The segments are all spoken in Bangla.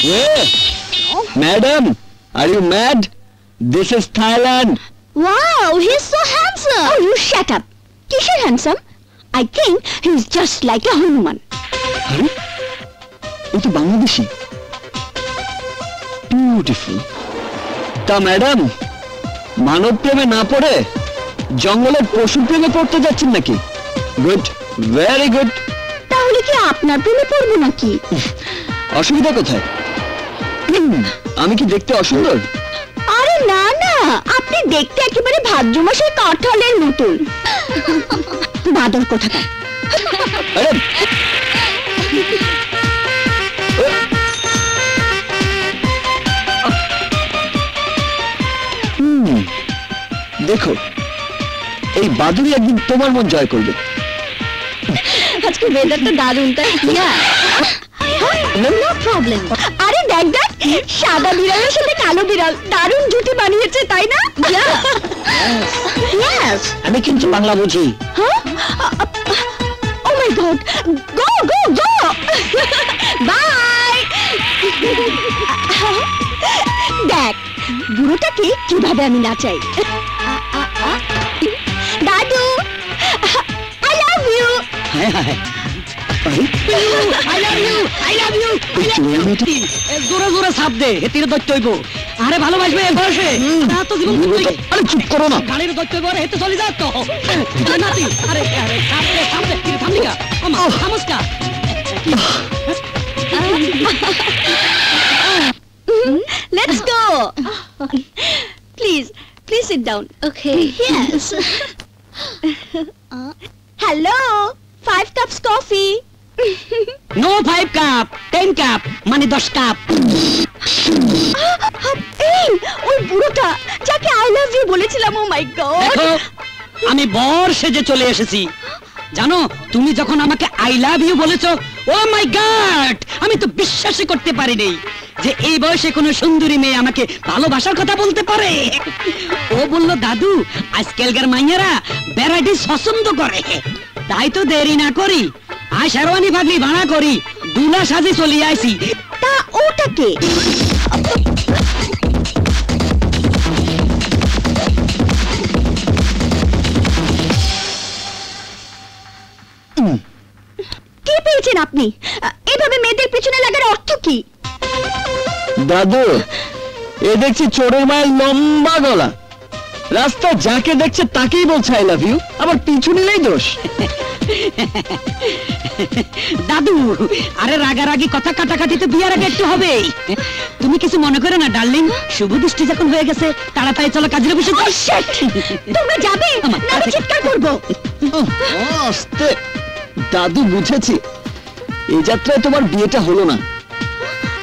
Madam, are you mad? This is Thailand. Wow, he's so handsome. Oh, you shut up. Kishan handsome? I think he's just like a Hanuman. Are you to Bangladeshi? Beautiful. Ta madam, মানব প্রেমে না পড়ে জঙ্গলের পশু প্রেমে পড়তে যাচ্ছেন নাকি? Good, very good. তাহলে কি আপনার প্রেমে পড়বো নাকি? অসুবিধা কোথায়? আমি কি দেখতে অসুন্দর? আরে না না, আপনি দেখতে একেবারে ভাদ্র মাসের কাঁঠালের মতন। বাদর কোথাকার। আরে দেখো, এই বাদুড়ি একদিন তোমার মন জয় করবে। আজকে ওয়েদারটা দারুণ, তাই না? No problem. আরে দেখ দেখ, সাদা বিড়ালের সাথে কালো বিড়াল দারুণ জুটি বানিয়েছে, তাই না? ইয়েস। আমি কিন্তু বাংলা বুঝি। হ্যাঁ? Oh my God, go go go, bye. দেখ বুড়োটাকে কিভাবে আমি নাচাই। দাদু, আই লাভ ইউ। হ্যাঁ হ্যাঁ, I love you. জোরে জোরে ছাপ দে, এতিরে দৈত্য হইব। আরে ভালোবাসবে বয়সে, তা তো জীবন আরে চুপ করো না। গাড়ির দৈত্য হইব, হেতে চলে যা তো নাতি। আরে আরে ছাপ দে, থামলি গা থামসকা। Let's go. Please sit down. Okay. Yes. Hello. 5 cups coffee. No 5 cup, 10 cup, মানে 10 কাপ। এই ওই বুড়োটা যাকে আই লাভ ইউ বলেছিলাম। ও মাই গড, দেখো আমি বর সেজে চলে এসেছি। জানো তুমি যখন আমাকে আই লাভ ইউ বলেছো, ও মাই গড, আমি তো বিশ্বাসই করতে পারিনি যে এই বয়সে কোনো সুন্দরী মেয়ে আমাকে ভালোবাসার কথা বলতে পারে। ও বলল, দাদু আজকালকার মাইয়ারা ভ্যারাইটিস পছন্দ করে, তাই তো দেরি না করি আই শেরওয়ানি পাগড়ি ভাড়া করি দুলা সাজে চলে আইছি। তা ওটাকে কি পেয়েছেন আপনি? এভাবে মেয়েদের পিছনে লাগার অর্থ কি? দাদু, এ দেখছি চোরের মায়ের লম্বা গলা, রাস্তায় যাকে দেখছে তাকেই বলছে আই লাভ ইউ, আবার পিছু নিলেই দোষ। দাদু আরে রাগারাগি কথা কাটাকাটি তো বিয়ার আগে একটু হবে। তুমি কিছু মনে করো না ডার্লিং, শুভ দৃষ্টি যখন হয়ে গেছে তাড়াতাড়ি চলো কাজের অফিসে। তোমরা যাবে না আমি চিৎকার করব। আস্তে। দাদু বুঝেছি, এই যাত্রায় তোমার বিয়েটা হলো না।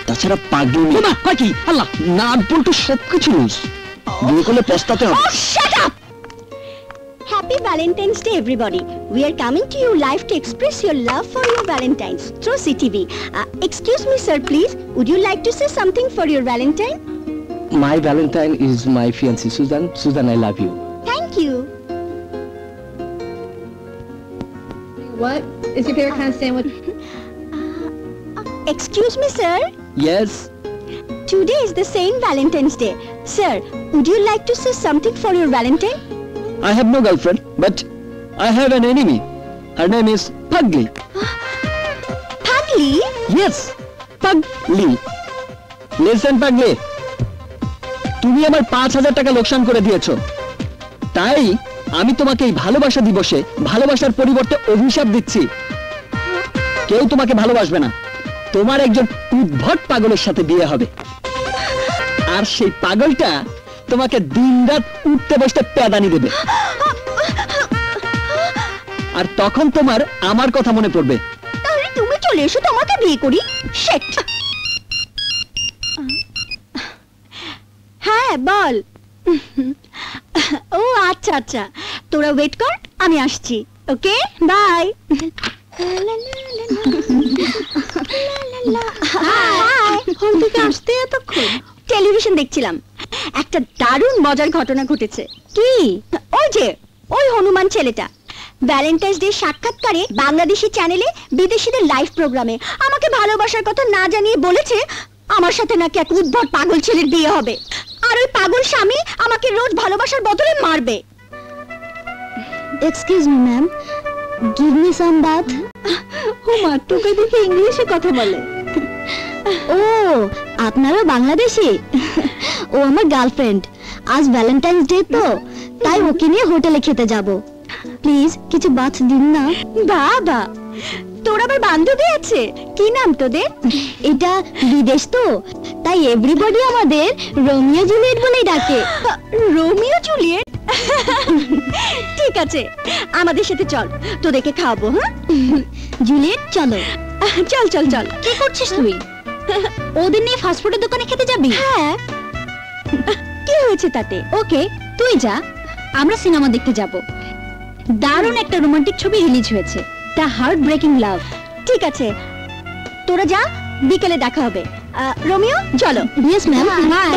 তাছাড়া পাগলি বাবা কয় কি আল্লাহ, নাট বল্টু সবকিছু লুজ। বিয়ে করলে পস্তাতে হবে। Shut up! Happy Valentine's Day, everybody. We are coming to you live to express your love for your Valentines through CTV. Excuse me, sir, please. Would you like to say something for your Valentine? My Valentine is my fiancée, Susan. Susan, I love you. Thank you. What is your favorite kind of sandwich? Excuse me, sir. Yes. Today is the Saint Valentine's Day. Sir, would you like to say something for your Valentine? I have no girlfriend, but I have an enemy. Her name is Pugly. Pugly? Yes, Pugly. Listen, Pugly. তুমি আমার 5000 টাকা লোকসান করে দিয়েছো, তাই আমি তোমাকে এই ভালোবাসা দিবসে ভালোবাসার পরিবর্তে অভিশাপ দিচ্ছি। কেউ তোমাকে ভালোবাসবে না, তোমার একজন উদ্ভট পাগলের সাথে বিয়ে হবে, আর সেই পাগলটা তোমাকে দিনরাত উঠতে বসতে প্যাদানি দেবে, আর তখন তোমার আমার কথা মনে পড়বে। তাহলে তুমি চলে এসো, তোমাকে বিয়ে করি। শিট। হ্যাঁ বল। ও আচ্ছা আচ্ছা, তোরা ওয়েট কর, আমি আসছি। Okay bye. আসতে এতক্ষণ টেলিভিশন দেখছিলাম, একটা দারুণ মজার ঘটনা ঘটেছে। কি? ওই যে ওই হনুমান ছেলেটা ভ্যালেন্টাইন্স ডে সাক্ষাৎকারে বাংলাদেশি চ্যানেলে বিদেশিদের লাইভ প্রোগ্রামে আমাকে ভালোবাসার কথা না জানিয়ে বলেছে আমার সাথে নাকি এক উদ্ভট পাগল ছেলের বিয়ে হবে, আর ওই পাগল স্বামী আমাকে রোজ ভালোবাসার বদলে মারবে। Excuse me ma'am, give me some bath. ও মা, তোকে দেখে ইংলিশে কথা বলে। ও, আপনারা বাংলাদেশি? ও আমার গার্লফ্রেন্ড। আজ ভ্যালেন্টাইন্স ডে তো, তাই ওকে নিয়ে হোটেলে খেতে যাব। প্লিজ কিছু বাথ দিন না। বাবা, তোর আবার বান্ধবী আছে? কি নাম তোদের? এটা বিদেশ তো, তাই এভরিবডি আমাদের রোমিও জুলিয়েট বলেই ডাকে। Romeo Juliet? ঠিক আছে, আমাদের সাথে চল, তোদেরকে খাওয়াবো। হ্যাঁ জুলিয়েট, চলো। চল চল চল। কি করছিস তুই? ওদের নিয়ে ফাস্টফুডের দোকানে খেতে যাবি? হ্যাঁ। কি হয়েছে তাতে? ওকে, তুই যা, আমরা সিনেমা দেখতে যাব। দারুণ একটা রোমান্টিক ছবি রিলিজ হয়েছে, দ্য হার্ট ব্রেকিং লাভ। ঠিক আছে, তোরা যা, বিকেলে দেখা হবে। রোমিও চলো। Yes ma'am. বাই।